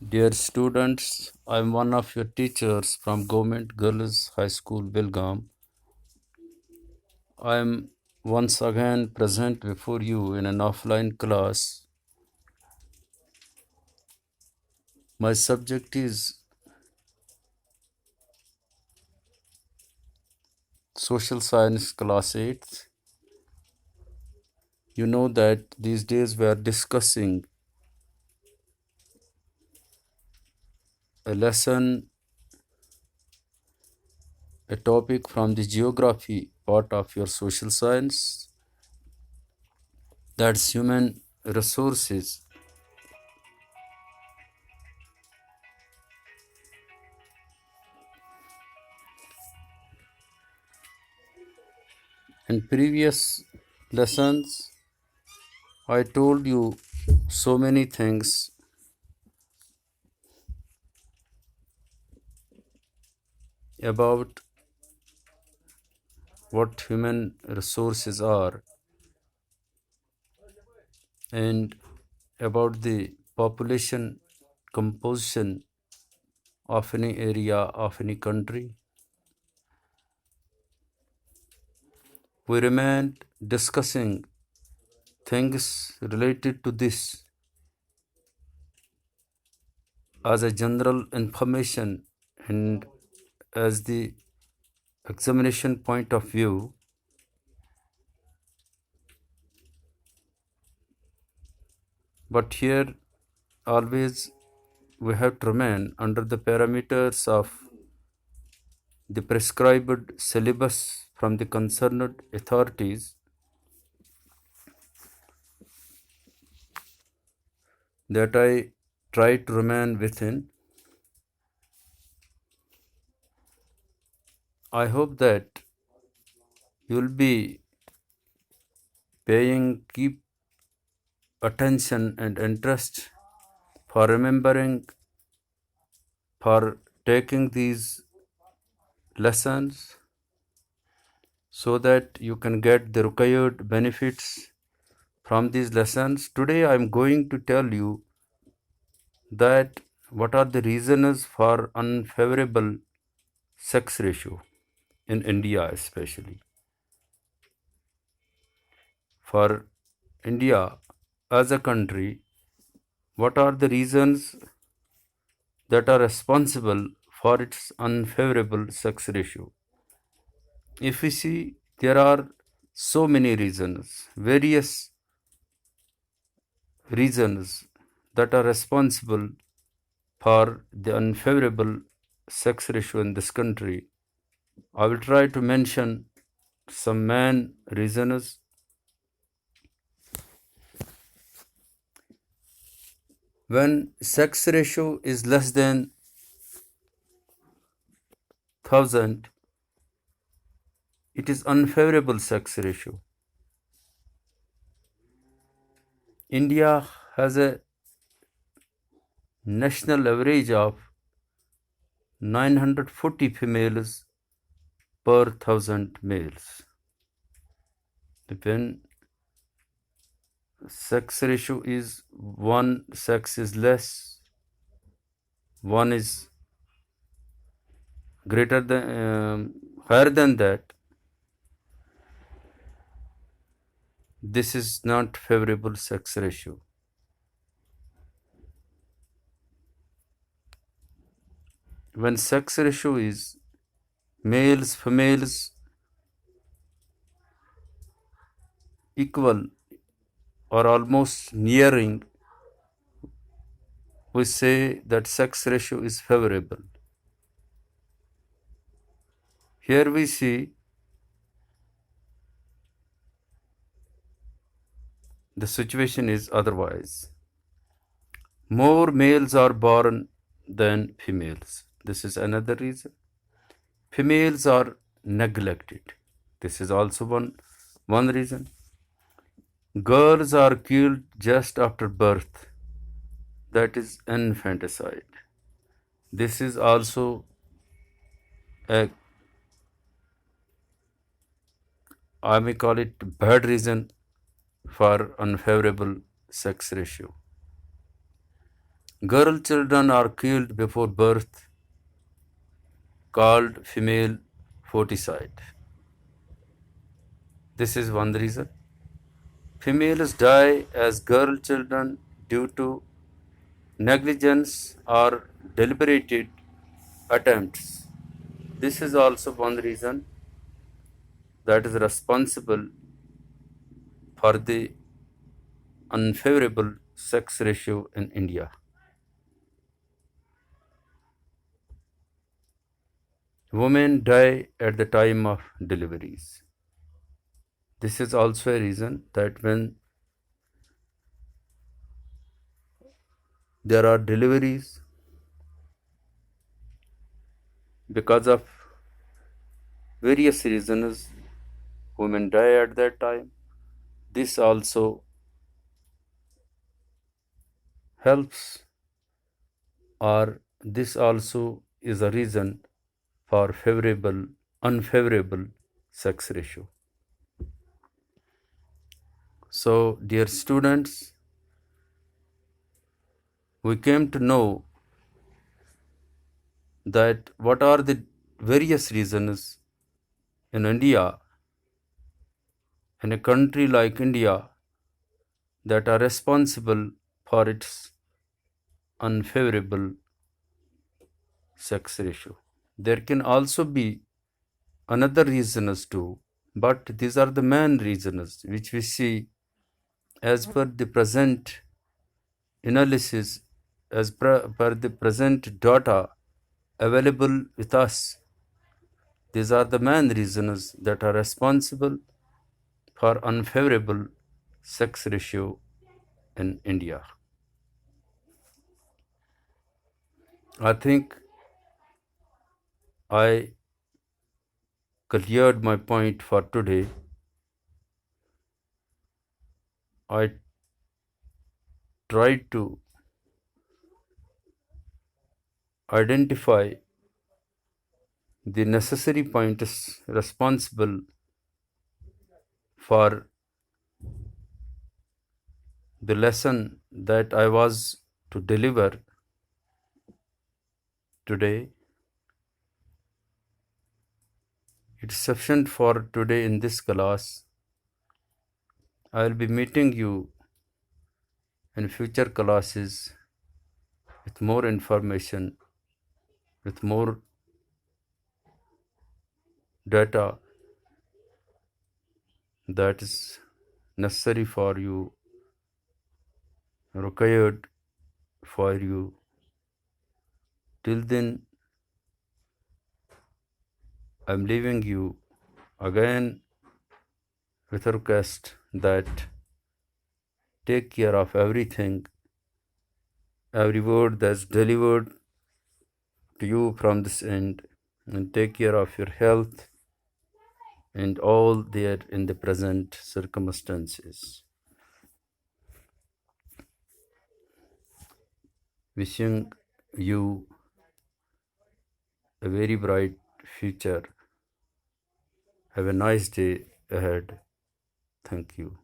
Dear students, I am one of your teachers from Government Girls High School, Belgaum. I am once again present before you in an offline class. My subject is Social Science Class 8th. You know that these days we are discussing a lesson, a topic from the geography part of your social science, that's human resources. In previous lessons, I told you so many things about what human resources are and about the population composition of any area of any country. We remained discussing things related to this as a general information and as the examination point of view. But here always we have to remain under the parameters of the prescribed syllabus from the concerned authorities that I try to remain within. I hope that you will be paying keep attention and interest for remembering, for taking these lessons so that you can get the required benefits from these lessons. Today I am going to tell you that what are the reasons for unfavorable sex ratio in India, especially for India as a country. What are the reasons that are responsible for its unfavorable sex ratio? If we see, there are so many reasons, various reasons that are responsible for the unfavorable sex ratio in this country. I will try to mention some main reasons. When sex ratio is less than 1000, it is unfavorable sex ratio. India has a national average of 940 females per 1000 males. When sex ratio is one sex is less, one is greater than higher than that, this is not favorable sex ratio. When sex ratio is males females equal or almost nearing, we say that sex ratio is favorable. Here we see the situation is otherwise. More males are born than females. This is another reason. Females are neglected. This is also one reason. Girls are killed just after birth. That is infanticide. This is also a, I may call it, bad reason for unfavorable sex ratio. Girl children are killed before birth, called female foeticide. This is one reason. Females die as girl children due to negligence or deliberated attempts. This is also one reason that is responsible for the unfavorable sex ratio in India. Women die at the time of deliveries. This is also a reason that when there are deliveries, because of various reasons, women die at that time. This also helps, or this also is a reason for unfavorable sex ratio. So, dear students, we came to know that what are the various reasons in India, in a country like India, that are responsible for its unfavorable sex ratio. There can also be another reasons too, but these are the main reasons which we see as per the present analysis, as per the present data available with us. These are the main reasons that are responsible for unfavorable sex ratio in India. I think I cleared my point for today. I tried to identify the necessary points responsible for the lesson that I was to deliver today. It's sufficient for today in this class. I will be meeting you in future classes with more information, with more data that is necessary for you, required for you. Till then, I'm leaving you again with a request that take care of everything, every word that's delivered to you from this end, and take care of your health and all there in the present circumstances. Wishing you a very bright future. Have a nice day ahead. Thank you.